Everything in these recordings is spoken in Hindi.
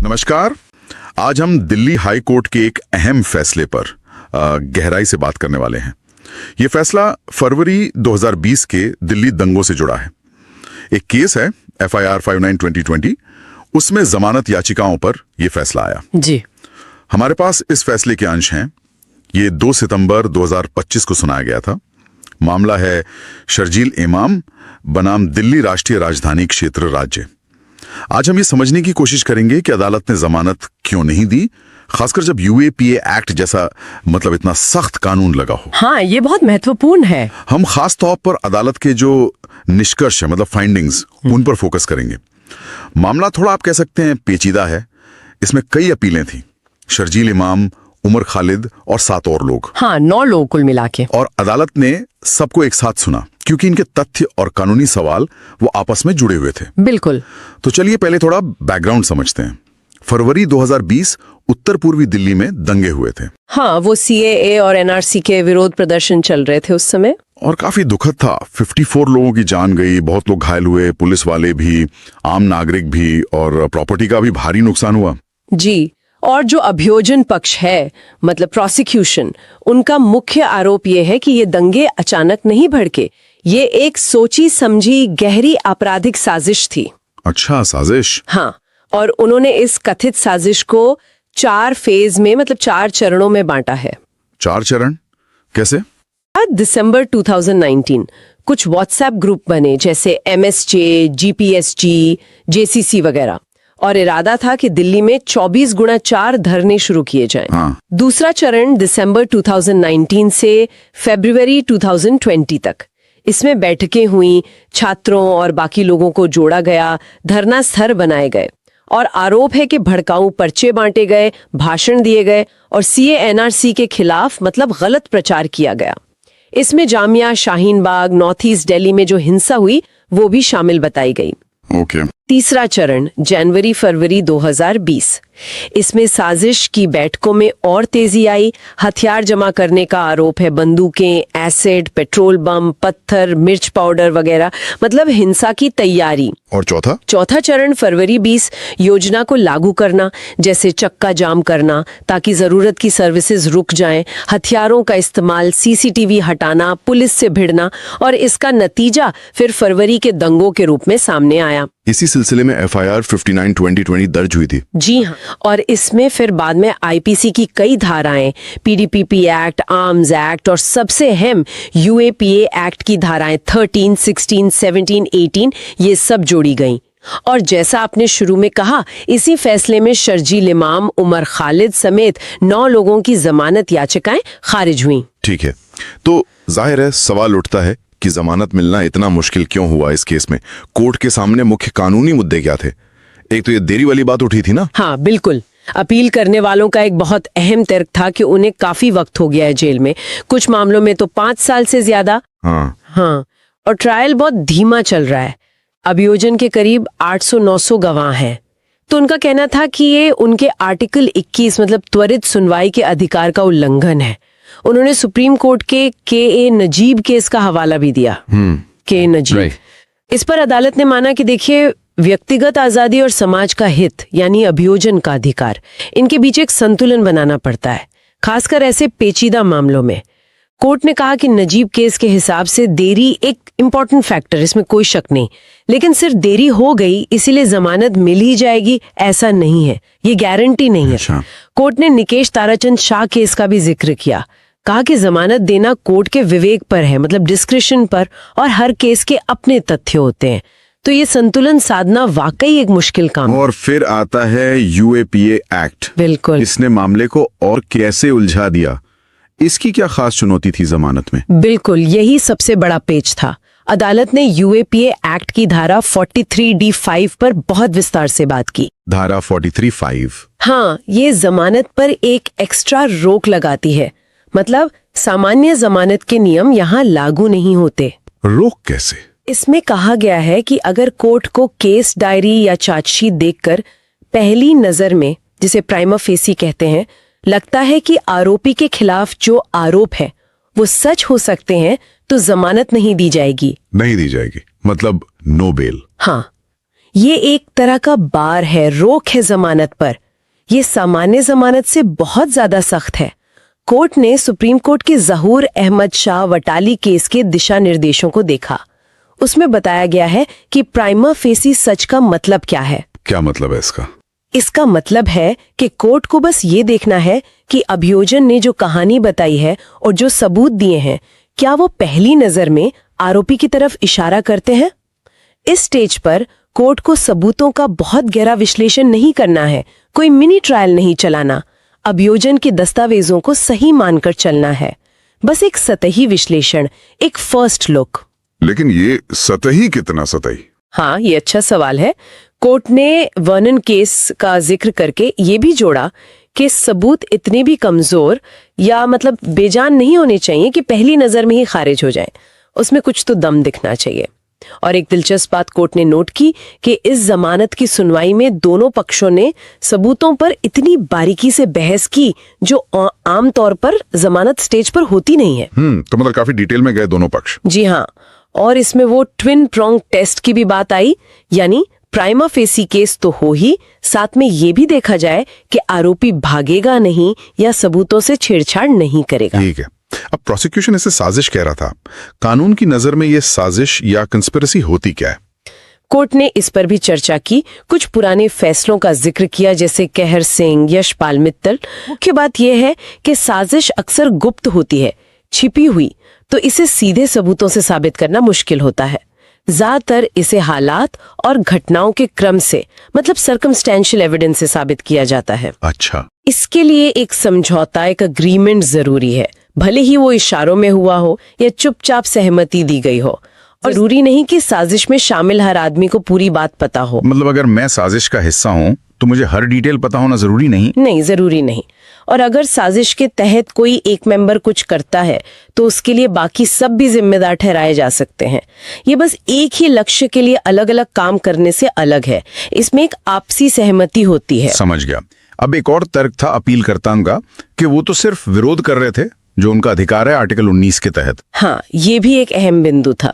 नमस्कार। आज हम दिल्ली हाई कोर्ट के एक अहम फैसले पर गहराई से बात करने वाले हैं। ये फैसला फरवरी 2020 के दिल्ली दंगों से जुड़ा है। एक केस है FIR 59/2020, उसमें जमानत याचिकाओं पर यह फैसला आया। जी, हमारे पास इस फैसले के अंश हैं। ये 2 सितंबर 2025 को सुनाया गया था। मामला है शर्जील इमाम बनाम दिल्ली राष्ट्रीय राजधानी क्षेत्र राज्य। आज हम ये समझने की कोशिश करेंगे कि अदालत ने जमानत क्यों नहीं दी, खासकर जब UAPA एक्ट जैसा इतना सख्त कानून लगा हो। हाँ, ये बहुत महत्वपूर्ण है। हम खास तौर पर अदालत के जो निष्कर्ष है फाइंडिंग्स, उन पर फोकस करेंगे। मामला थोड़ा आप कह सकते हैं पेचीदा है। इसमें कई अपीलें थी। शर्जील इमाम, उमर खालिद और 7 और लोग। हाँ, 9 लोग कुल मिला के। और अदालत ने सबको एक साथ सुना क्योंकि इनके तथ्य और कानूनी सवाल वो आपस में जुड़े हुए थे। बिल्कुल। तो चलिए पहले थोड़ा बैकग्राउंड समझते हैं। फरवरी 2020 उत्तर पूर्वी दिल्ली में दंगे हुए थे। हाँ, वो CAA और NRC के विरोध प्रदर्शन चल रहे थे उस समय। और काफी दुखद था। 54 लोगों की जान गई, बहुत लोग घायल हुए, पुलिस वाले भी, आम नागरिक भी, और प्रॉपर्टी का भी भारी नुकसान हुआ। जी, और जो अभियोजन पक्ष है प्रोसिक्यूशन, उनका मुख्य आरोप ये है कि ये दंगे अचानक नहीं भड़के। ये एक सोची समझी गहरी आपराधिक साजिश थी। अच्छा, साजिश। हाँ, और उन्होंने इस कथित साजिश को 4 फेज में 4 चरणों में बांटा है। 4 चरण कैसे? दिसंबर 2019 कुछ व्हाट्सएप ग्रुप बने, जैसे MSJ, GPSG, JCC वगैरह, और इरादा था कि दिल्ली में 24x4 धरने शुरू किए जाएं। हाँ। दूसरा चरण दिसंबर 2019 से फरवरी 2020 तक। इसमें बैठकें हुई, छात्रों और बाकी लोगों को जोड़ा गया, धरना स्थल बनाए गए, और आरोप है कि भड़काऊ पर्चे बांटे गए, भाषण दिए गए, और CA-NRC के खिलाफ गलत प्रचार किया गया। इसमें जामिया, शाहीन बाग, नॉर्थ ईस्ट दिल्ली में जो हिंसा हुई वो भी शामिल बताई गई। ओके। तीसरा चरण जनवरी फरवरी 2020। इसमें साजिश की बैठकों में और तेजी आई। हथियार जमा करने का आरोप है, बंदूकें, एसिड, पेट्रोल बम, पत्थर, मिर्च पाउडर वगैरह, हिंसा की तैयारी। और चौथा चरण फरवरी 20, योजना को लागू करना, जैसे चक्का जाम करना ताकि जरूरत की सर्विसेज रुक जाएं, हथियारों का इस्तेमाल, CCTV हटाना, पुलिस से भिड़ना, और इसका नतीजा फिर फरवरी के दंगों के रूप में सामने आया। इसी सिलसिले में FIR 59/2020 दर्ज हुई थी। जी हाँ, और इसमें फिर बाद में IPC की कई धाराएं, PDPP एक्ट, आर्म्स एक्ट, और सबसे अहम UAPA एक्ट की धाराएं 13, 16, 17, 18 ये सब जोड़ी गईं। और जैसा आपने शुरू में कहा, इसी फैसले में शर्जील इमाम, उमर खालिद समेत 9 लोगों की जमानत याचिकाएं खारिज हुई। ठीक है, तो जाहिर है सवाल उठता है कि जमानत मिलना इतना मुश्किल क्यों हुआ इस केस में? कोर्ट के सामने मुख्य कानूनी मुद्दे क्या थे? एक तो ये देरी वाली बात उठी थी ना। हाँ, बिल्कुल। अपील करने वालों का एक बहुत अहम तर्क था कि उन्हें काफी वक्त हो गया है जेल में, कुछ मामलों में तो 5 साल से ज्यादा। हाँ, और ट्रायल बहुत धीमा चल रहा है। अभियोजन के करीब 800-900 गवाह हैं। तो उनका कहना था कि ये उनके आर्टिकल 21 त्वरित सुनवाई के अधिकार का उल्लंघन है। उन्होंने सुप्रीम कोर्ट के KA नजीब केस का हवाला भी दिया। KA नजीब। इस पर अदालत ने माना कि देखिए, व्यक्तिगत आजादी और समाज का हित यानी अभियोजन का अधिकार, इनके बीच एक संतुलन बनाना पड़ता है, खासकर ऐसे पेचीदा मामलों में। कोर्ट ने कहा कि नजीब केस के हिसाब से देरी एक इम्पॉर्टेंट फैक्टर, इसमें कोई शक नहीं, लेकिन सिर्फ देरी हो गई इसीलिए जमानत मिल ही जाएगी ऐसा नहीं है, ये गारंटी नहीं है। अच्छा। कोर्ट ने निकेश ताराचंद शाह केस का भी जिक्र किया, कहा कि जमानत देना कोर्ट के विवेक पर है, डिस्क्रिशन पर, और हर केस के अपने तथ्य होते हैं। तो ये संतुलन साधना वाकई एक मुश्किल काम है। और फिर आता है UAPA एक्ट। बिल्कुल। इसने मामले को और कैसे उलझा दिया? इसकी क्या खास चुनौती थी जमानत में? बिल्कुल, यही सबसे बड़ा पेच था। अदालत ने UAPA एक्ट की धारा 43D5 पर बहुत विस्तार से बात की। धारा 43(5)। हाँ, ये जमानत पर एक एक्स्ट्रा रोक लगाती है, सामान्य जमानत के नियम यहाँ लागू नहीं होते। रोक कैसे? इसमें कहा गया है कि अगर कोर्ट को केस डायरी या चार्जशीट देखकर पहली नजर में, जिसे प्राइमा फेसी कहते हैं, लगता है कि आरोपी के खिलाफ जो आरोप है वो सच हो सकते हैं, तो जमानत नहीं दी जाएगी। नहीं दी जाएगी, नो बेल। हाँ, ये एक तरह का बार है, रोक है जमानत पर। ये सामान्य जमानत से बहुत ज्यादा सख्त है। कोर्ट ने सुप्रीम कोर्ट के ज़हूर अहमद शाह वटाली केस के दिशा निर्देशों को देखा। उसमें बताया गया है कि प्राइमा फेसी सच का मतलब क्या है। क्या मतलब है इसका? इसका मतलब है कि कोर्ट को बस ये देखना है कि अभियोजन ने जो कहानी बताई है और जो सबूत दिए हैं, क्या वो पहली नजर में आरोपी की तरफ इशारा करते हैं। इस स्टेज पर कोर्ट को सबूतों का बहुत गहरा विश्लेषण नहीं करना है, कोई मिनी ट्रायल नहीं चलाना, अभियोजन के दस्तावेजों को सही मानकर चलना है। बस एक सतही विश्लेषण, एक फर्स्ट लुक। लेकिन ये सतही कितना सतही? हाँ, ये अच्छा सवाल है। कोर्ट ने वर्नन केस का जिक्र करके ये भी जोड़ा कि सबूत इतने भी कमजोर या मतलब बेजान नहीं होने चाहिए कि पहली नजर में ही खारिज हो जाएं। उसमें कुछ तो दम दिखना चाहिए। और एक दिलचस्प बात कोर्ट ने नोट की कि इस जमानत की सुनवाई में दोनों पक्षों ने सबूतों पर इतनी बारीकी से बहस की जो आमतौर पर जमानत स्टेज पर होती नहीं है। तो मतलब काफी डिटेल में गए दोनों पक्ष। जी हाँ, और इसमें वो ट्विन प्रोंग टेस्ट की भी बात आई, यानी प्राइमा फेसी केस तो हो ही, साथ में ये भी देखा जाए कि आरोपी भागेगा नहीं या सबूतों से छेड़छाड़ नहीं करेगा। ठीक है। अब प्रोसिक्यूशन इसे साजिश कह रहा था। कानून की नजर में ये साजिश या कंस्पिरेसी होती क्या है? कोर्ट ने इस पर भी चर्चा की, कुछ पुराने फैसलों का जिक्र किया जैसे कहर सिंह, यशपाल मित्तल। मुख्य बात यह है कि साजिश अक्सर गुप्त होती है, छिपी हुई, तो इसे सीधे सबूतों से साबित करना मुश्किल होता है। ज्यादातर इसे हालात और घटनाओं के क्रम से, मतलब सर्कमस्टेंशियल एविडेंस से साबित किया जाता है। अच्छा। इसके लिए एक समझौता, एक अग्रीमेंट जरूरी है, भले ही वो इशारों में हुआ हो या चुपचाप सहमति दी गई हो। जरूरी नहीं कि साजिश में शामिल हर आदमी को पूरी बात पता हो। मतलब अगर मैं साजिश का हिस्सा हूं तो मुझे हर डिटेल पता होना जरूरी नहीं? नहीं, जरूरी नहीं। और अगर साजिश के तहत कोई एक मेंबर कुछ करता है तो उसके लिए बाकी सब भी जिम्मेदार ठहराए जा सकते हैं। ये बस एक ही लक्ष्य के लिए अलग अलग काम करने से अलग है। इसमें एक आपसी सहमति होती है। समझ गया। अब एक और तर्क था अपीलकर्ताओं का कि वो तो सिर्फ विरोध कर रहे थे, जो उनका अधिकार है आर्टिकल 19 के तहत। हाँ, ये भी एक अहम बिंदु था।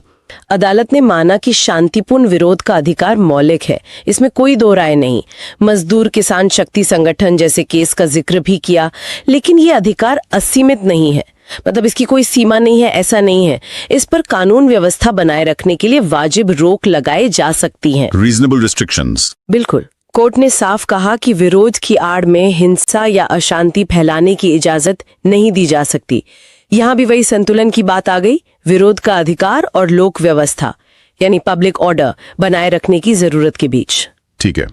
अदालत ने माना कि शांतिपूर्ण विरोध का अधिकार मौलिक है, इसमें कोई दो राय नहीं। मजदूर किसान शक्ति संगठन जैसे केस का जिक्र भी किया, लेकिन ये अधिकार असीमित नहीं है, मतलब इसकी कोई सीमा नहीं है, ऐसा नहीं है। इस पर कानून व्यवस्था बनाए रखने के लिए वाजिब रोक लगाए जा सकती हैं। Reasonable restrictions. बिल्कुल। कोर्ट ने साफ कहा कि विरोध की आड़ में हिंसा या अशांति फैलाने की इजाजत नहीं दी जा सकती। यहाँ भी वही संतुलन की बात आ गई, विरोध का अधिकार और लोक व्यवस्था यानी पब्लिक ऑर्डर बनाए रखने की जरूरत के बीच। ठीक है,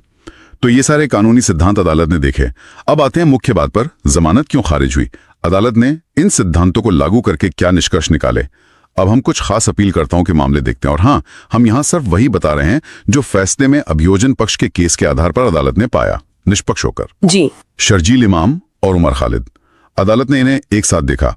तो ये सारे कानूनी सिद्धांत अदालत ने देखे। अब आते हैं मुख्य बात पर, जमानत क्यों खारिज हुई? अदालत ने इन सिद्धांतों को लागू करके क्या निष्कर्ष निकाले? अब हम कुछ खास अपीलकर्ताओं के मामले देखते हैं। और हाँ, हम यहाँ सिर्फ वही बता रहे हैं जो फैसले में अभियोजन पक्ष के केस के आधार पर अदालत ने पाया, निष्पक्ष होकर। जी। शर्जील इमाम और उमर खालिद, अदालत ने इन्हें एक साथ देखा।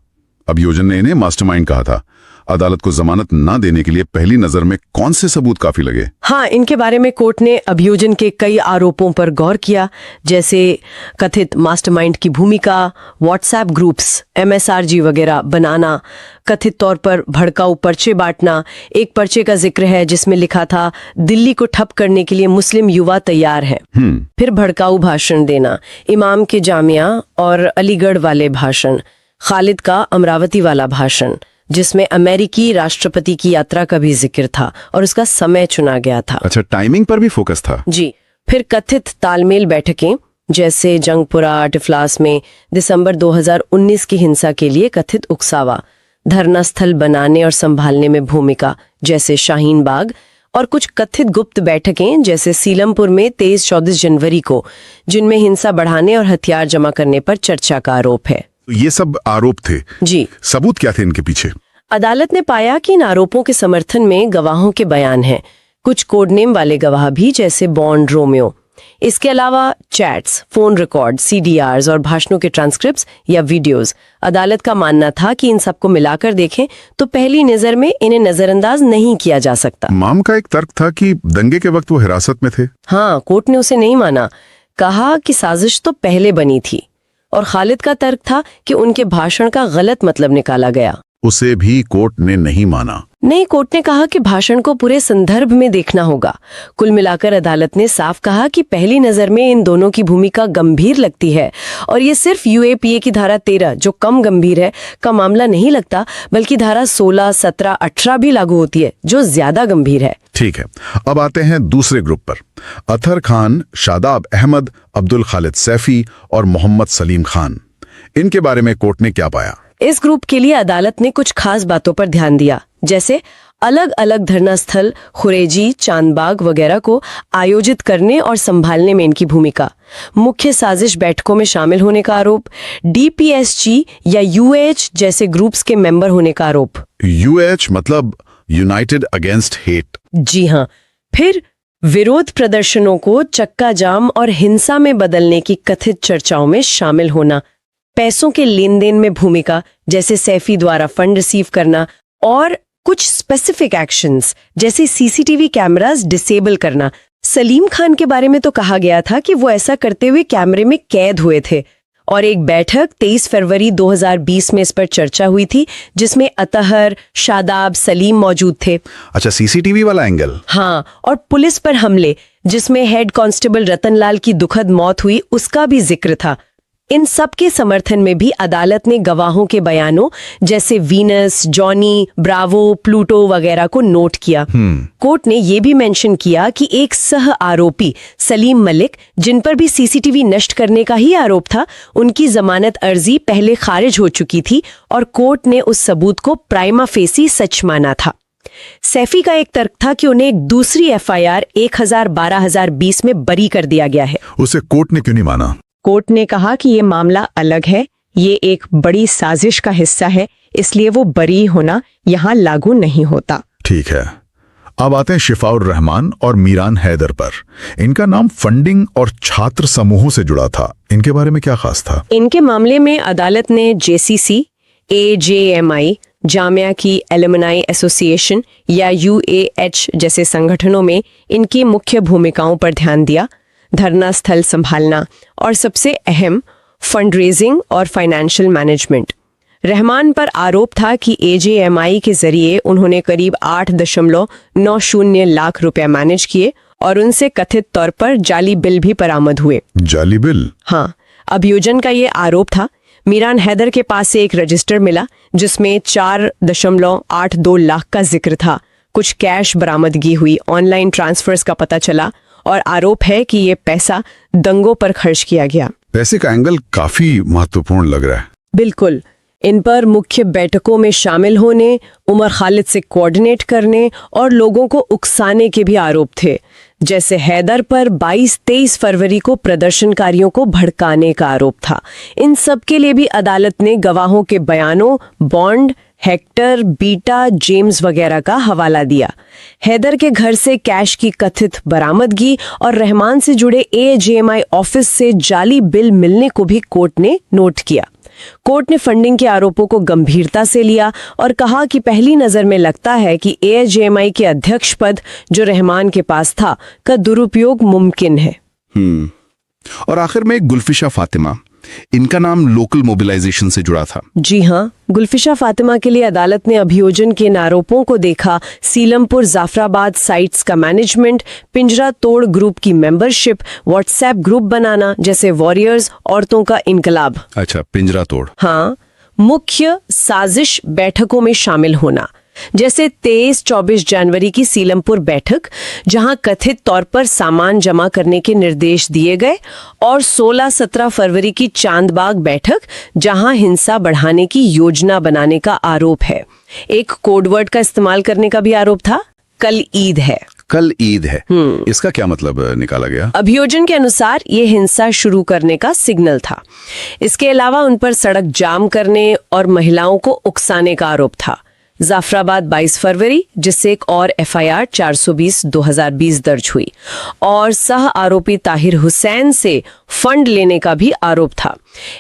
अभियोजन ने इन्हें मास्टरमाइंड कहा था। अदालत को जमानत न देने के लिए पहली नजर में कौन से सबूत काफी लगे? हाँ, इनके बारे में कोर्ट ने अभियोजन के कई आरोपों पर गौर किया, जैसे कथित मास्टरमाइंड की भूमिका, व्हाट्सएप ग्रुप्स, MSRG वगैरह बनाना, कथित तौर पर भड़काऊ पर्चे बांटना। एक पर्चे का जिक्र है जिसमें लिखा था दिल्ली को ठप करने के लिए मुस्लिम युवा तैयार है। फिर भड़काऊ भाषण देना, इमाम के जामिया और अलीगढ़ वाले भाषण, खालिद का अमरावती वाला भाषण जिसमें अमेरिकी राष्ट्रपति की यात्रा का भी जिक्र था और उसका समय चुना गया था। अच्छा, टाइमिंग पर भी फोकस था। जी। फिर कथित तालमेल बैठकें जैसे जंगपुरा टिफलास में दिसंबर 2019 की हिंसा के लिए कथित उकसावा, धरना स्थल बनाने और संभालने में भूमिका जैसे शाहीन बाग, और कुछ कथित गुप्त बैठकें जैसे सीलमपुर में 23-24 जनवरी को, जिनमें हिंसा बढ़ाने और हथियार जमा करने पर चर्चा का आरोप है। ये सब आरोप थे। जी। सबूत क्या थे इनके पीछे? अदालत ने पाया कि इन आरोपों के समर्थन में गवाहों के बयान हैं, कुछ कोडनेम वाले गवाह भी जैसे बॉन्ड रोमियो। इसके अलावा चैट्स, फोन रिकॉर्ड, CDRs और भाषणों के ट्रांसक्रिप्ट्स या वीडियोस। अदालत का मानना था कि इन सबको मिलाकर देखें तो पहली नजर में इन्हें नजरअंदाज नहीं किया जा सकता। इमाम का एक तर्क था कि दंगे के वक्त वो हिरासत में थे। हाँ, कोर्ट ने उसे नहीं माना, कहा कि साजिश तो पहले बनी थी। और खालिद का तर्क था कि उनके भाषण का गलत मतलब निकाला गया। उसे भी कोर्ट ने नहीं माना। नहीं, कोर्ट ने कहा कि भाषण को पूरे संदर्भ में देखना होगा। कुल मिलाकर अदालत ने साफ कहा कि पहली नजर में इन दोनों की भूमिका गंभीर लगती है और ये सिर्फ यूएपीए की धारा 13, जो कम गंभीर है, का मामला नहीं लगता, बल्कि धारा 16, 17, 18 भी लागू होती है, जो ज्यादा गंभीर है। ठीक है, अब आते हैं दूसरे ग्रुप पर। अतहर खान, शादाब अहमद, अब्दुल खालिद सैफी और मोहम्मद सलीम खान, इनके बारे में कोर्ट ने क्या पाया? इस ग्रुप के लिए अदालत ने कुछ खास बातों पर ध्यान दिया, जैसे अलग अलग धरना स्थल, खुरेजी, चांदबाग वगैरह को आयोजित करने और संभालने में इनकी भूमिका, मुख्य साजिश बैठकों में शामिल होने का आरोप, डीपीएसजी या यूएच जैसे ग्रुप्स के मेंबर होने का आरोप। यूएच मतलब यूनाइटेड अगेंस्ट हेट। जी हाँ। फिर विरोध प्रदर्शनों को चक्का जाम और हिंसा में बदलने की कथित चर्चाओं में शामिल होना, पैसों के लेन देन में भूमिका, जैसे सैफी द्वारा फंड रिसीव करना, और कुछ स्पेसिफिक एक्शंस जैसे सीसीटीवी कैमरास डिसेबल करना। सलीम खान के बारे में तो कहा गया था कि वो ऐसा करते हुए कैमरे में कैद हुए थे, और एक बैठक 23 फरवरी 2020 में इस पर चर्चा हुई थी, जिसमें अतहर, शादाब, सलीम मौजूद थे। अच्छा, सीसीटीवी वाला एंगल। हाँ, और पुलिस पर हमले, जिसमें हेड कांस्टेबल रतनलाल की दुखद मौत हुई, उसका भी जिक्र था। इन सब के समर्थन में भी अदालत ने गवाहों के बयानों जैसे वीनस, जॉनी, ब्रावो, प्लूटो वगैरह को नोट किया। कोर्ट ने यह भी मेंशन किया कि एक सह आरोपी सलीम मलिक, जिन पर भी सीसीटीवी नष्ट करने का ही आरोप था, उनकी जमानत अर्जी पहले खारिज हो चुकी थी और कोर्ट ने उस सबूत को प्राइमा फेसी सच माना था। सैफी का एक तर्क था कि उन्हें एक दूसरी एफआईआर 1000-12/2020 में बरी कर दिया गया है। उसे कोर्ट ने क्यों नहीं माना? कोर्ट ने कहा कि ये मामला अलग है, ये एक बड़ी साजिश का हिस्सा है, इसलिए वो बरी होना यहाँ लागू नहीं होता। ठीक है, अब आते हैं शिफाउर रहमान और मीरान हैदर पर। इनका नाम फंडिंग और छात्र समूहों से जुड़ा था, इनके बारे में क्या खास था? इनके मामले में अदालत ने जेसीसी, एजेएमआई, जामिया की एलुमनाई एसोसिएशन या यूएएच जैसे संगठनों में इनकी मुख्य भूमिकाओं पर ध्यान दिया, धरना स्थल संभालना और सबसे अहम फंड रेजिंग और फाइनेंशियल मैनेजमेंट। रहमान पर आरोप था कि एजेएमआई के जरिए उन्होंने करीब 8.90 लाख रुपए मैनेज किए और उनसे कथित तौर पर जाली बिल भी बरामद हुए। जाली बिल? हाँ, अभियोजन का ये आरोप था। मीरान हैदर के पास से एक रजिस्टर मिला जिसमें 4.82 लाख का जिक्र था। कुछ कैश बरामदगी हुई, ऑनलाइन ट्रांसफर्स का पता चला और आरोप है कि ये पैसा दंगों पर खर्च किया गया। पैसे का एंगल काफी महत्वपूर्ण लग रहा है। बिल्कुल। इन पर मुख्य बैठकों में शामिल होने, उमर खालिद से कोऑर्डिनेट करने और लोगों को उकसाने के भी आरोप थे। जैसे हैदर पर 22-23 फरवरी को प्रदर्शनकारियों को भड़काने का आरोप था। इन सब के लिए भी अदालत ने गवाहों के बयानों, बॉन्ड, हेक्टर, बीटा, जेम्स वगैरह का हवाला दिया। हैदर के घर से कैश की कथित बरामदगी और रहमान से जुड़े एजेएमआई ऑफिस से जाली बिल मिलने को भी कोर्ट ने नोट किया। कोर्ट ने फंडिंग के आरोपों को गंभीरता से लिया और कहा कि पहली नजर में लगता है कि एजेएमआई के अध्यक्ष पद जो रहमान के पास था का दुरुपयोग मुमकिन है। और आखिर में गुलफिशा फातिमा, इनका नाम लोकल मोबिलाइजेशन से जुड़ा था। जी हाँ, गुलफिशा फातिमा के लिए अदालत ने अभियोजन के इन आरोपों को देखा। सीलमपुर जाफराबाद साइट्स का मैनेजमेंट, पिंजरा तोड़ ग्रुप की मेंबरशिप, व्हाट्सएप ग्रुप बनाना जैसे वॉरियर्स, औरतों का इनकलाब। अच्छा, पिंजरा तोड़। हाँ, मुख्य साजिश बैठकों में शामिल होना जैसे 23-24 जनवरी की सीलमपुर बैठक जहां कथित तौर पर सामान जमा करने के निर्देश दिए गए, और 16-17 फरवरी की चांदबाग बैठक जहां हिंसा बढ़ाने की योजना बनाने का आरोप है। एक कोडवर्ड का इस्तेमाल करने का भी आरोप था, कल ईद है। कल ईद है, इसका क्या मतलब निकाला गया? अभियोजन के अनुसार ये हिंसा शुरू करने का सिग्नल था। इसके अलावा उन पर सड़क जाम करने और महिलाओं को उकसाने का आरोप था। जाफराबाद 22 फरवरी, जिससे एक और एफआईआर 420/2020 दर्ज हुई, और सह आरोपी ताहिर हुसैन से फंड लेने का भी आरोप था।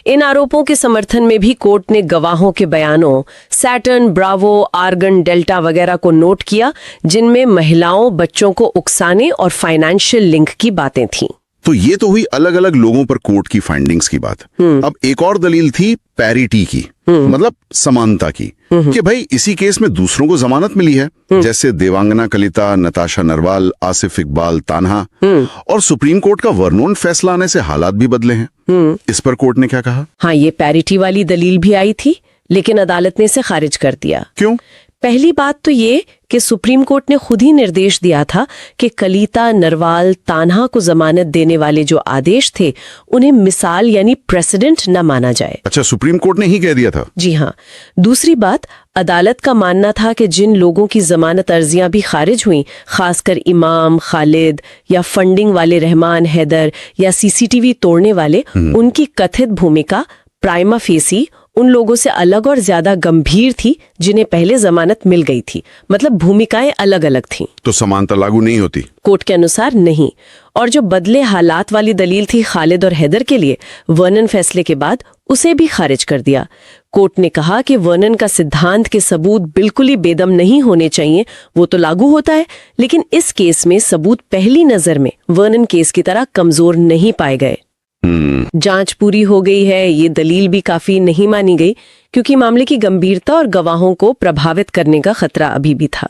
इन आरोपों के समर्थन में भी कोर्ट ने गवाहों के बयानों, सैटर्न, ब्रावो, आर्गन, डेल्टा वगैरह को नोट किया, जिनमें महिलाओं, बच्चों को उकसाने और फाइनेंशियल लिंक की बातें थीं। तो ये तो हुई अलग अलग लोगों पर कोर्ट की फाइंडिंग्स की बात। अब एक और दलील थी पैरिटी की। मतलब समानता की, कि भाई इसी केस में दूसरों को जमानत मिली है, जैसे देवांगना कलिता, नताशा नरवाल, आसिफ इकबाल तान्हा, और सुप्रीम कोर्ट का वर्नोन फैसला आने से हालात भी बदले हैं। इस पर कोर्ट ने क्या कहा? हाँ, ये पैरिटी वाली दलील भी आई थी, लेकिन अदालत ने इसे खारिज कर दिया। क्यों? पहली बात तो ये कि सुप्रीम कोर्ट ने खुद ही निर्देश दिया था कि कलिता, नरवाल, तान्हा को जमानत देने वाले जो आदेश थे उन्हें मिसाल यानी प्रेसिडेंट न माना जाए। अच्छा, सुप्रीम कोर्ट ने ही कह दिया था? जी हाँ। दूसरी बात, अदालत का मानना था कि जिन लोगों की जमानत अर्जियां भी खारिज हुई, खासकर इमाम, खालिद या फंडिंग वाले रहमान, हैदर या सीसीटीवी तोड़ने वाले, उनकी कथित भूमिका प्राइमा फेसी उन लोगों से अलग और ज्यादा गंभीर थी जिन्हें पहले जमानत मिल गई थी। मतलब भूमिकाएं अलग अलग थीं। तो समानता लागू नहीं होती? कोर्ट के अनुसार नहीं। और जो बदले हालात वाली दलील थी खालिद और हैदर के लिए, वर्नन फैसले के बाद उसे भी खारिज कर दिया। कोर्ट ने कहा कि वर्नन का सिद्धांत के सबूत बिल्कुल ही बेदम नहीं होने चाहिए, वो तो लागू होता है, लेकिन इस केस में सबूत पहली नजर में वर्नन केस की तरह कमजोर नहीं पाए गए। जांच पूरी हो गई है, ये दलील भी काफी नहीं मानी गई, क्योंकि मामले की गंभीरता और गवाहों को प्रभावित करने का खतरा अभी भी था।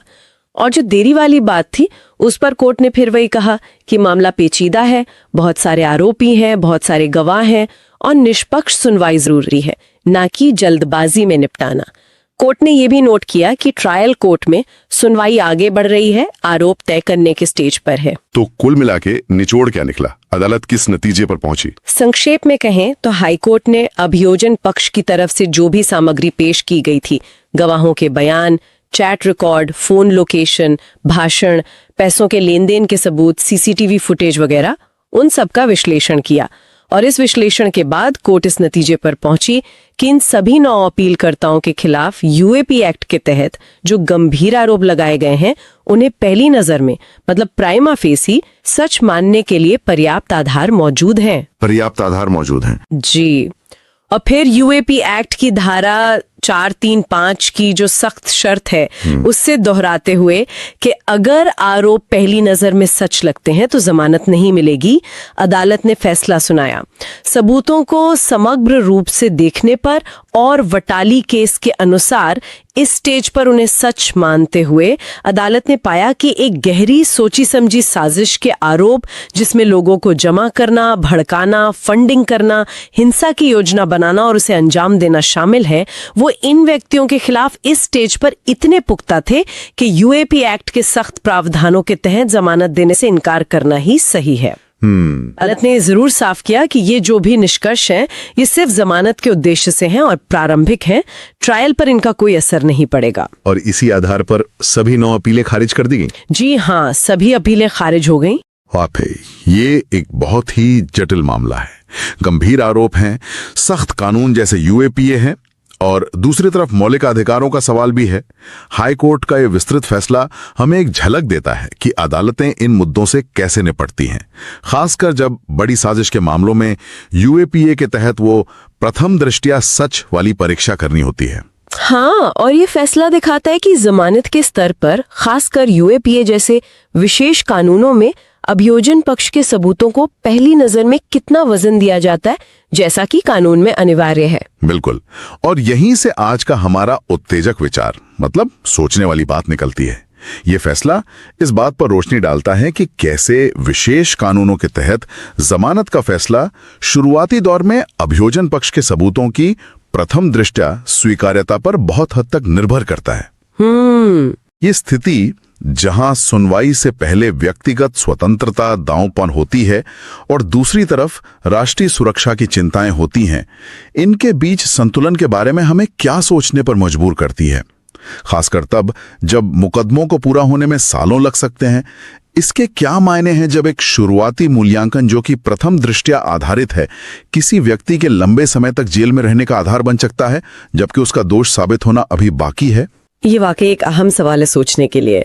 और जो देरी वाली बात थी, उस पर कोर्ट ने फिर वही कहा कि मामला पेचीदा है, बहुत सारे आरोपी हैं, बहुत सारे गवाह हैं, और निष्पक्ष सुनवाई जरूरी है, ना कि जल्दबाजी में निपटाना। कोर्ट ने यह भी नोट किया कि ट्रायल कोर्ट में सुनवाई आगे बढ़ रही है, आरोप तय करने के स्टेज पर है। तो कुल मिला के निचोड़ क्या निकला? अदालत किस नतीजे पर पहुंची? संक्षेप में कहें तो हाईकोर्ट ने अभियोजन पक्ष की तरफ से जो भी सामग्री पेश की गई थी, गवाहों के बयान, चैट रिकॉर्ड, फोन लोकेशन, भाषण, पैसों के लेन देन के सबूत, सीसीटीवी फुटेज वगैरह, उन सब का विश्लेषण किया। और इस विश्लेषण के बाद कोर्ट इस नतीजे पर पहुंची कि इन सभी 9 अपीलकर्ताओं के खिलाफ यूएपी एक्ट के तहत जो गंभीर आरोप लगाए गए हैं, उन्हें पहली नजर में, मतलब प्राइमा फेसी, सच मानने के लिए पर्याप्त आधार मौजूद हैं। पर्याप्त आधार मौजूद हैं? जी। और फिर यूएपी एक्ट की धारा 435 की जो सख्त शर्त है, उससे दोहराते हुए कि अगर आरोप पहली नजर में सच लगते हैं तो जमानत नहीं मिलेगी, अदालत ने फैसला सुनाया। सबूतों को समग्र रूप से देखने पर और वटाली केस के अनुसार इस स्टेज पर उन्हें सच मानते हुए अदालत ने पाया कि एक गहरी सोची समझी साजिश के आरोप, जिसमें लोगों को जमा करना, भड़काना, फंडिंग करना, हिंसा की योजना बनाना और उसे अंजाम देना शामिल है, वो इन व्यक्तियों के खिलाफ इस स्टेज पर इतने पुख्ता थे कि यूएपी एक्ट के सख्त प्रावधानों के तहत जमानत देने से इनकार करना ही सही है। अदालत ने जरूर साफ किया कि ये जो भी निष्कर्ष हैं, ये सिर्फ जमानत के उद्देश्य से हैं और प्रारंभिक हैं, ट्रायल पर इनका कोई असर नहीं पड़ेगा। और इसी आधार पर सभी 9 अपीलें खारिज कर दी गई? जी हाँ, सभी अपीलें खारिज हो गईं। वाकई ये एक बहुत ही जटिल मामला है। गंभीर आरोप हैं, सख्त कानून जैसे यूएपीए हैं, और दूसरी तरफ मौलिक अधिकारों का सवाल भी है। हाई कोर्ट का यह विस्तृत फैसला हमें एक झलक देता है कि अदालतें इन मुद्दों से कैसे निपटती हैं, खासकर जब बड़ी साजिश के मामलों में यूएपीए के तहत वो प्रथम दृष्टया सच वाली परीक्षा करनी होती है। हाँ, और ये फैसला दिखाता है कि जमानत के स्तर पर, खासकर यूएपीए जैसे विशेष कानूनों में, अभियोजन पक्ष के सबूतों को पहली नजर में कितना वजन दिया जाता है, जैसा कि कानून में अनिवार्य है। बिल्कुल। और यहीं से आज का हमारा उत्तेजक विचार, मतलब सोचने वाली बात निकलती है। ये फैसला इस बात पर रोशनी डालता है कि कैसे विशेष कानूनों के तहत जमानत का फैसला शुरुआती दौर में अभियोजन पक्ष के सबूतों की प्रथम दृष्टया स्वीकार्यता पर बहुत हद तक निर्भर करता है। ये स्थिति जहां सुनवाई से पहले व्यक्तिगत स्वतंत्रता दांवपन होती है और दूसरी तरफ राष्ट्रीय सुरक्षा की चिंताएं होती हैं, इनके बीच संतुलन के बारे में हमें क्या सोचने पर मजबूर करती है, खासकर तब जब मुकदमों को पूरा होने में सालों लग सकते हैं। इसके क्या मायने हैं जब एक शुरुआती मूल्यांकन जो कि प्रथम दृष्टया आधारित है, किसी व्यक्ति के लंबे समय तक जेल में रहने का आधार बन सकता है, जबकि उसका दोष साबित होना अभी बाकी है? ये वाकई एक अहम सवाल है सोचने के लिए।